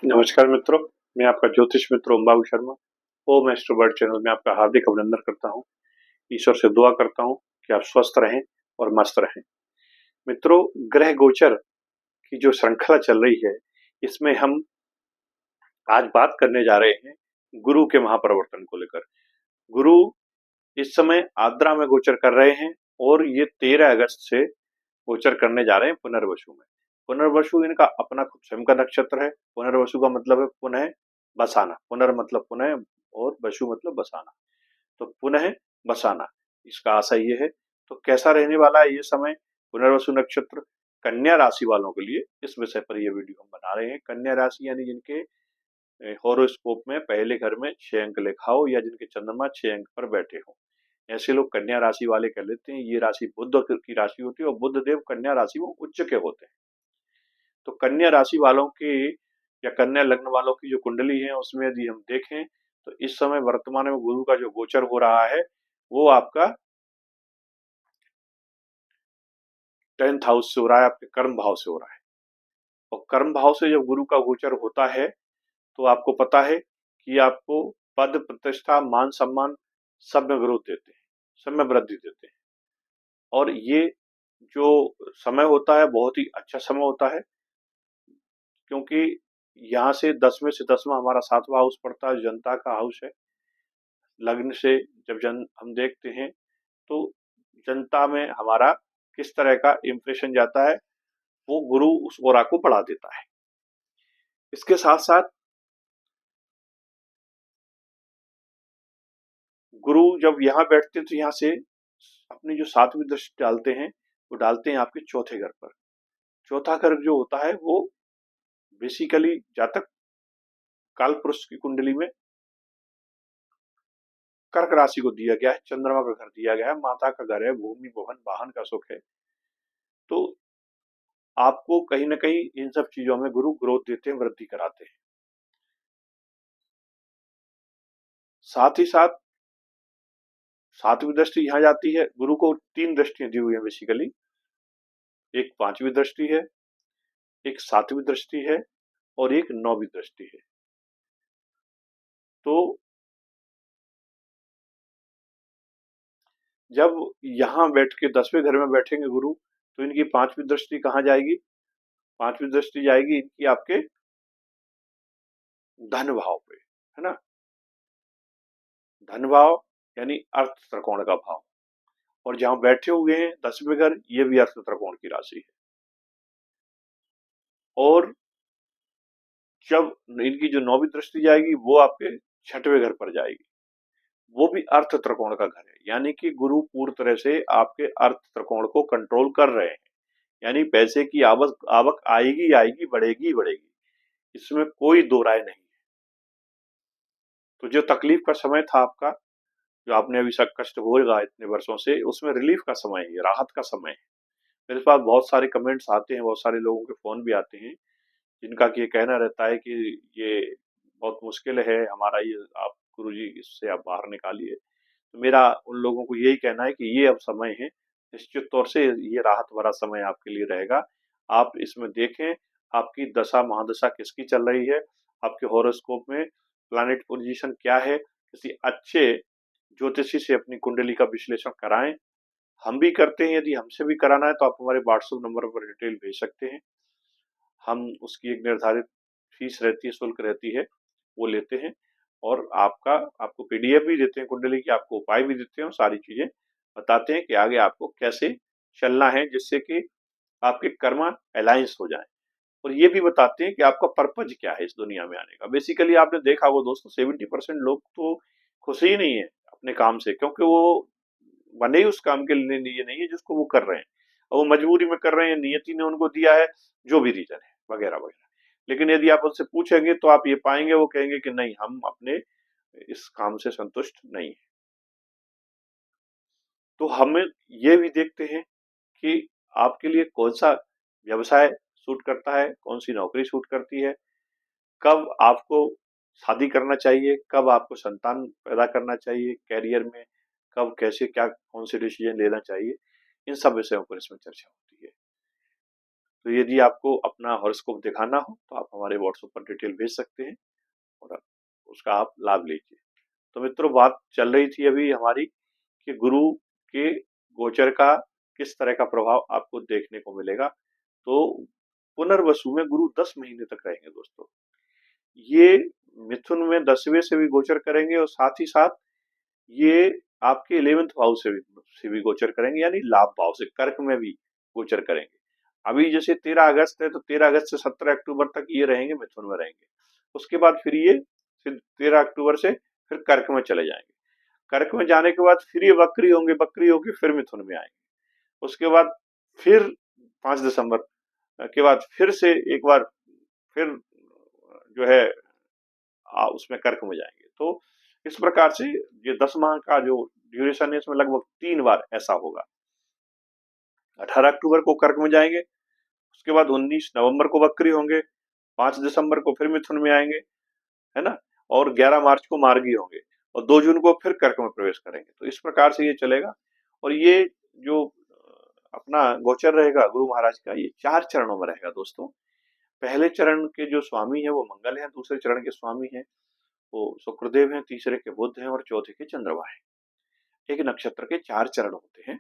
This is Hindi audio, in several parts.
नमस्कार मित्रों, मैं आपका ज्योतिष मित्र ओम शर्मा। ओम एस्ट्रो वर्ल्ड चैनल में आपका हार्दिक अभिनंदन करता हूँ। ईश्वर से दुआ करता हूँ कि आप स्वस्थ रहें और मस्त रहें। मित्रों, ग्रह गोचर की जो श्रृंखला चल रही है, इसमें हम आज बात करने जा रहे हैं गुरु के महापरिवर्तन को लेकर। गुरु इस समय आद्रा में गोचर कर रहे हैं और ये 13 अगस्त से गोचर करने जा रहे हैं पुनर्वसु में। पुनर्वसु इनका अपना खुद स्वयं का नक्षत्र है। पुनर्वसु का मतलब है पुनः बसाना। पुनर् मतलब पुनः और वसु मतलब बसाना। तो पुनः बसाना इसका आशय ये है। तो कैसा रहने वाला है ये समय? पुनर्वसु नक्षत्र कन्या राशि वालों के लिए इस विषय पर यह वीडियो हम बना रहे हैं। कन्या राशि यानी जिनके हॉरोस्कोप में पहले घर में 6 अंक लिखा हो या जिनके चंद्रमा 6 अंक पर बैठे हो, ऐसे लोग कन्या राशि वाले कह लेते हैं। ये राशि बुध की राशि होती है और बुध देव कन्या राशि में उच्च के होते हैं। तो कन्या राशि वालों की या कन्या लग्न वालों की जो कुंडली है उसमें यदि हम देखें तो इस समय वर्तमान में गुरु का जो गोचर हो रहा है वो आपका 10th हाउस से हो रहा है, आपके कर्म भाव से हो रहा है। और कर्म भाव से जब गुरु का गोचर होता है तो आपको पता है कि आपको पद प्रतिष्ठा मान सम्मान सब में ग्रोथ देते हैं, सब में वृद्धि देते हैं। और ये जो समय होता है बहुत ही अच्छा समय होता है, क्योंकि यहाँ से 10वें से 10वां हमारा 7वां हाउस पड़ता है, जनता का हाउस है। लग्न से जब हम देखते हैं तो जनता में हमारा किस तरह का इंप्रेशन जाता है, वो गुरु उस ओरा को बढ़ा देता है। इसके साथ साथ गुरु जब यहाँ बैठते हैं तो यहाँ से अपनी जो 7वीं दृष्टि डालते हैं वो डालते हैं आपके चौथे घर पर। चौथा घर जो होता है वो बेसिकली जातक काल पुरुष की कुंडली में कर्क राशि को दिया गया है, चंद्रमा का घर दिया गया है, माता का घर है, भूमि भवन वाहन का सुख है। तो आपको कहीं ना कहीं इन सब चीजों में गुरु ग्रोथ देते हैं, वृद्धि कराते हैं। साथ ही साथ 7वीं दृष्टि यहाँ जाती है। गुरु को 3 दृष्टियां दी हुई है बेसिकली। एक 5वीं दृष्टि है, एक 7वीं दृष्टि है और एक 9वीं दृष्टि है। तो जब यहाँ बैठ के 10वें घर में बैठेंगे गुरु तो इनकी 5वीं दृष्टि कहाँ जाएगी? 5वीं दृष्टि जाएगी इनकी आपके धन भाव पे, है ना। धन भाव यानी अर्थ त्रिकोण का भाव। और जहां बैठे हुए हैं 10वें घर, ये भी अर्थ त्रिकोण की राशि है। और जब इनकी जो 9वीं दृष्टि जाएगी वो आपके 6वें घर पर जाएगी, वो भी अर्थ त्रिकोण का घर है। यानी कि गुरु पूर्ण तरह से आपके अर्थ त्रिकोण को कंट्रोल कर रहे हैं। यानी पैसे की आवक आवक आएगी आएगी, बढ़ेगी बढ़ेगी, इसमें कोई दो राय नहीं है। तो जो तकलीफ का समय था आपका, जो आपने अभी सब कष्ट होगा इतने वर्षों से, उसमें रिलीफ का समय है, राहत का समय है। मेरे पास बहुत सारे कमेंट्स आते हैं, बहुत सारे लोगों के फोन भी आते हैं जिनका कि ये कहना रहता है कि ये बहुत मुश्किल है हमारा, ये आप गुरुजी इससे आप बाहर निकालिए। तो मेरा उन लोगों को यही कहना है कि ये अब समय है, निश्चित तौर से ये राहत भरा समय आपके लिए रहेगा। आप इसमें देखें आपकी दशा महादशा किसकी चल रही है, आपके हॉरोस्कोप में प्लैनेट पोजीशन क्या है। किसी अच्छे ज्योतिषी से अपनी कुंडली का विश्लेषण कराएं। हम भी करते हैं, यदि हमसे भी कराना है तो आप हमारे व्हाट्सएप नंबर पर डिटेल भेज सकते हैं। हम उसकी एक निर्धारित फीस रहती है, शुल्क रहती है, वो लेते हैं। और आपको पीडीएफ भी देते हैं कुंडली की, आपको उपाय भी देते हैं और सारी चीजें बताते हैं कि आगे आपको कैसे चलना है जिससे कि आपके कर्म अलायंस हो जाए। और ये भी बताते हैं कि आपका पर्पज क्या है इस दुनिया में आने का। बेसिकली आपने देखा होगा दोस्तों, 70% लोग तो खुश ही नहीं है अपने काम से, क्योंकि वो बने ही उस काम के लिए नहीं है जिसको वो कर रहे हैं, और वो मजबूरी में कर रहे हैं, नियति ने उनको दिया है, जो भी रीजन है वगैरह वगैरह। लेकिन यदि आप उनसे पूछेंगे तो आप ये पाएंगे वो कहेंगे कि नहीं, हम अपने इस काम से संतुष्ट नहीं है। तो हम ये भी देखते हैं कि आपके लिए कौन सा व्यवसाय सूट करता है, कौन सी नौकरी सूट करती है, कब आपको शादी करना चाहिए, कब आपको संतान पैदा करना चाहिए कैरियर में, कब कैसे क्या कौन से डिसीजन लेना चाहिए, इन सब विषयों पर इसमें चर्चा होती है। तो यदि आपको अपना हॉरोस्कोप दिखाना हो तो आप हमारे व्हाट्सएप पर डिटेल भेज सकते हैं और उसका आप लाभ लीजिए। तो मित्रों, बात चल रही थी अभी हमारी कि गुरु के गोचर का किस तरह का प्रभाव आपको देखने को मिलेगा। तो पुनर्वसु में गुरु 10 महीने तक रहेंगे दोस्तों। ये मिथुन में 10वें से भी गोचर करेंगे और साथ ही साथ ये आपके 11th भाव से भी गोचर करेंगे, यानी लाभ भाव से कर्क में भी गोचर करेंगे। अभी जैसे 13 अगस्त है तो 13 अगस्त से 17 अक्टूबर तक ये रहेंगे, मिथुन में रहेंगे। उसके बाद फिर 13 अक्टूबर से फिर कर्क में चले जाएंगे। कर्क में जाने के बाद फिर ये वक्री होंगे, वक्री होके फिर मिथुन में आएंगे। उसके बाद फिर 5 दिसंबर के बाद फिर से एक बार फिर जो है उसमें कर्क में जाएंगे। तो इस प्रकार से ये 10 माह का जो ड्यूरेशन है इसमें लगभग 3 बार ऐसा होगा। 18 अक्टूबर को कर्क में जाएंगे, उसके बाद 19 नवंबर को वक्री होंगे, 5 दिसंबर को फिर मिथुन में आएंगे, है ना, और 11 मार्च को मार्गी होंगे और 2 जून को फिर कर्क में प्रवेश करेंगे। तो इस प्रकार से ये चलेगा। और ये जो अपना गोचर रहेगा गुरु महाराज का, ये 4 चरणों में रहेगा दोस्तों। पहले चरण के जो स्वामी है वो मंगल है, दूसरे चरण के स्वामी है वो शुक्रदेव हैं, तीसरे के बुध हैं और चौथे के चंद्रमा है। एक नक्षत्र के 4 चरण होते हैं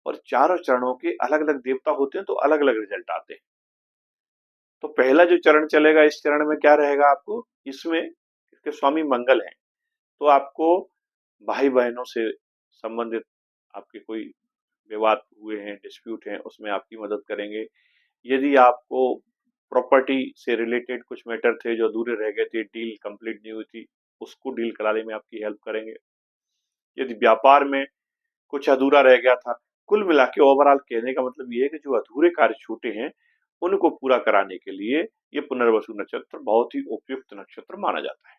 और चारों चरणों के अलग अलग देवता होते हैं, तो अलग अलग रिजल्ट आते हैं। तो पहला जो चरण चलेगा, इस चरण में क्या रहेगा आपको, इसमें इसके स्वामी मंगल हैं, तो आपको भाई बहनों से संबंधित आपके कोई विवाद हुए हैं, डिस्प्यूट हैं, उसमें आपकी मदद करेंगे। यदि आपको प्रॉपर्टी से रिलेटेड कुछ मैटर थे जो अधूरे रह गए थे, डील कंप्लीट नहीं हुई थी, उसको डील कराने में आपकी हेल्प करेंगे। यदि व्यापार में कुछ अधूरा रह गया था, कुल मिला के ओवरऑल कहने का मतलब ये है कि जो अधूरे कार्य छूटे हैं उनको पूरा कराने के लिए ये पुनर्वसु नक्षत्र बहुत ही उपयुक्त नक्षत्र माना जाता है।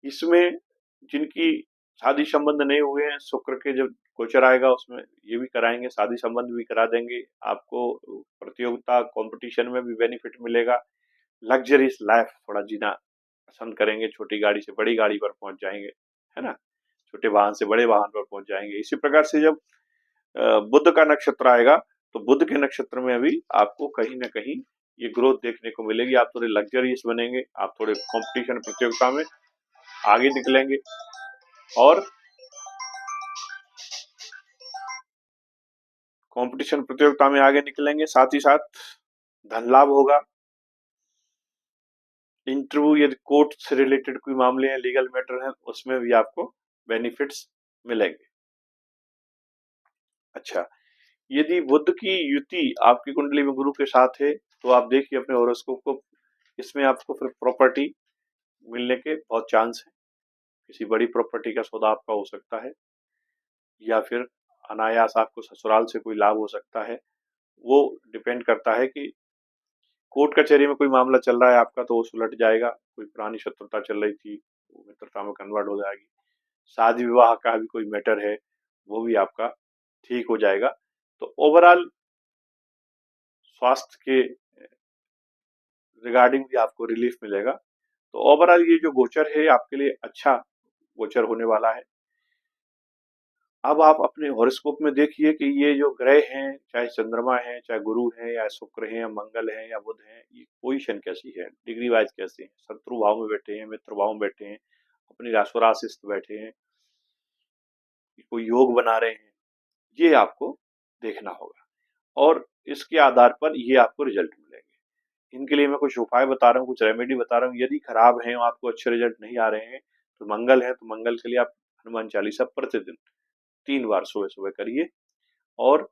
इसमें जिनकी शादी संबंध नहीं हुए हैं, शुक्र के जब गोचर आएगा उसमें ये भी कराएंगे, शादी संबंध भी करा देंगे। आपको प्रतियोगिता कंपटीशन में भी बेनिफिट मिलेगा। लग्जरियस लाइफ थोड़ा जीना पसंद करेंगे, छोटी गाड़ी से बड़ी गाड़ी पर पहुंच जाएंगे, है ना, छोटे वाहन से बड़े वाहन पर पहुंच जाएंगे। इसी प्रकार से जब बुध का नक्षत्र आएगा तो बुध के नक्षत्र में भी आपको कहीं ना कहीं ये ग्रोथ देखने को मिलेगी। आप थोड़े लग्जरियस बनेंगे, आप थोड़े कंपटीशन प्रतियोगिता में आगे निकलेंगे और कंपटीशन प्रतियोगिता में आगे निकलेंगे, साथ ही साथ धन लाभ होगा। इंटरव्यू यदि कोर्ट से रिलेटेड कोई मामले हैं, लीगल मैटर है, उसमें भी आपको बेनिफिट्स मिलेंगे। अच्छा, यदि बुध की युति आपकी कुंडली में गुरु के साथ है तो आप देखिए अपने हॉरोस्कोप को, इसमें आपको फिर प्रॉपर्टी मिलने के बहुत चांस है। किसी बड़ी प्रॉपर्टी का सौदा आपका हो सकता है या फिर अनायास आपको ससुराल से कोई लाभ हो सकता है। वो डिपेंड करता है कि कोर्ट कचहरी में कोई मामला चल रहा है आपका तो वो सुलट जाएगा, कोई पुरानी शत्रुता चल रही थी वो मित्रता में कन्वर्ट हो जाएगी, शादी विवाह का भी कोई मैटर है वो भी आपका ठीक हो जाएगा। तो ओवरऑल स्वास्थ्य के रिगार्डिंग भी आपको रिलीफ मिलेगा। तो ओवरऑल ये जो गोचर है आपके लिए अच्छा गोचर होने वाला है। अब आप अपने हॉरोस्कोप में देखिए कि ये जो ग्रह हैं, चाहे चंद्रमा है, चाहे गुरु है, या शुक्र है, या मंगल है, या बुध है, ये पोजीशन कैसी है, डिग्री वाइज कैसे हैं, शत्रु भाव में बैठे हैं, मित्र भाव में बैठे हैं, अपनी राशि बैठे हैं, कोई योग बना रहे हैं, ये आपको देखना होगा और इसके आधार पर ये आपको रिजल्ट मिलेंगे। इनके लिए मैं कुछ उपाय बता रहा हूँ, कुछ रेमेडी बता रहा हूँ। यदि खराब है और आपको अच्छे रिजल्ट नहीं आ रहे हैं तो मंगल है, तो मंगल के लिए आप हनुमान चालीसा प्रतिदिन 3 बार सुबह सुबह करिए और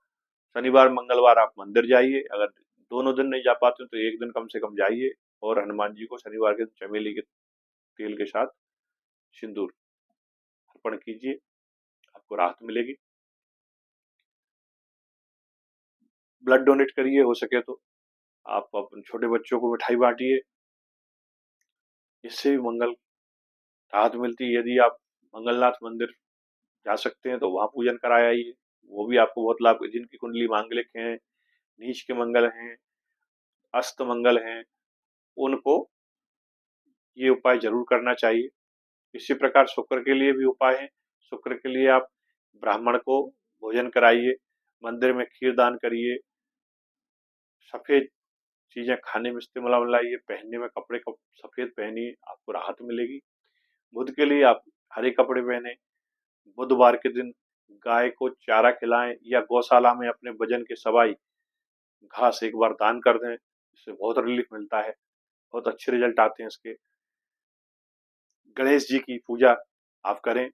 शनिवार मंगलवार आप मंदिर जाइए। अगर दोनों दिन नहीं जा पाते तो एक दिन कम से कम जाइए और हनुमान जी को शनिवार के चमेली के तेल के साथ सिंदूर अर्पण कीजिए, आपको राहत मिलेगी। ब्लड डोनेट करिए हो सके तो, आप अपने छोटे बच्चों को मिठाई बांटिए, इससे भी मंगल राहत मिलती है। यदि आप मंगलनाथ मंदिर जा सकते हैं तो वहां पूजन कराया आइए, वो भी आपको बहुत लाभ। जिनकी कुंडली मांगलिक है, नीच के मंगल हैं, अस्त मंगल हैं, उनको ये उपाय जरूर करना चाहिए। इसी प्रकार शुक्र के लिए भी उपाय है। शुक्र के लिए आप ब्राह्मण को भोजन कराइए मंदिर में खीर दान करिए, सफेद चीजें खाने में इस्तेमाल लाइए, पहनने में कपड़े सफेद पहनिए, आपको राहत मिलेगी। बुध के लिए आप हरे कपड़े पहने। बुधवार के दिन गाय को चारा खिलाएं या गौशाला में अपने वजन के सवाई घास एक बार दान कर दें, इससे बहुत रिलीफ मिलता है, बहुत अच्छे रिजल्ट आते हैं इसके। गणेश जी की पूजा आप करें।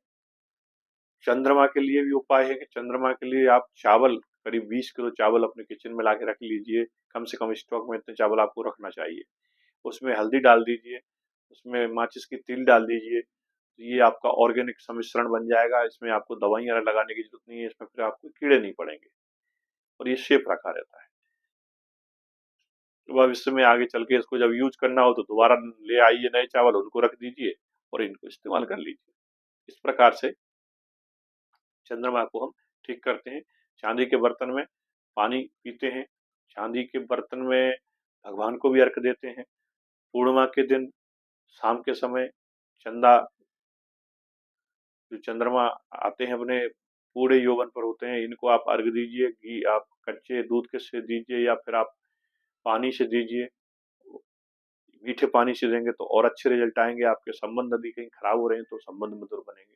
चंद्रमा के लिए भी उपाय है कि चंद्रमा के लिए आप चावल, करीब 20 किलो चावल अपने किचन में लाके रख लीजिए। कम से कम स्टॉक में इतने चावल आपको रखना चाहिए। उसमें हल्दी डाल दीजिए, उसमें माचिस की तिल डाल दीजिए। तो ये आपका ऑर्गेनिक सम्मिश्रण बन जाएगा। इसमें आपको दवाइयाँ लगाने की जरूरत नहीं है, इसमें फिर आपको कीड़े नहीं पड़ेंगे और ये सेफ रखा रहता है। तो भविष्य में आगे चल के इसको जब यूज करना हो तो दोबारा ले आइए नए चावल, उनको रख दीजिए और इनको इस्तेमाल कर लीजिए। इस प्रकार से चंद्रमा को हम ठीक करते हैं। चांदी के बर्तन में पानी पीते हैं, चांदी के बर्तन में भगवान को भी अर्घ देते हैं। पूर्णिमा के दिन शाम के समय चंदा, जो चंद्रमा आते हैं अपने पूरे यौवन पर होते हैं, इनको आप अर्घ दीजिए। घी आप कच्चे दूध के से दीजिए या फिर आप पानी से दीजिए। मीठे पानी से देंगे तो और अच्छे रिजल्ट आएंगे। आपके संबंध यदि कहीं खराब हो रहे हैं तो संबंध मधुर बनेंगे।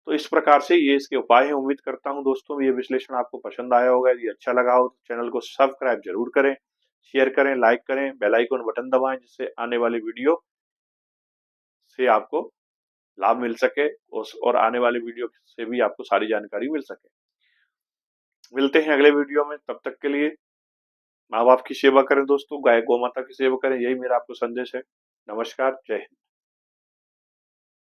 तो इस प्रकार से ये इसके उपाय हैं। उम्मीद करता हूँ दोस्तों ये विश्लेषण आपको पसंद आया होगा। यदि अच्छा लगा हो तो चैनल को सब्सक्राइब जरूर करें, शेयर करें, लाइक करें, बेल आइकन बटन दबाएं, जिससे आने वाली वीडियो से आपको लाभ मिल सके और आने वाली वीडियो से भी आपको सारी जानकारी मिल सके। मिलते हैं अगले वीडियो में, तब तक के लिए माँ बाप की सेवा करें दोस्तों, गाय गौ माता की सेवा करें, यही मेरा आपको संदेश है। नमस्कार, जय हिंद।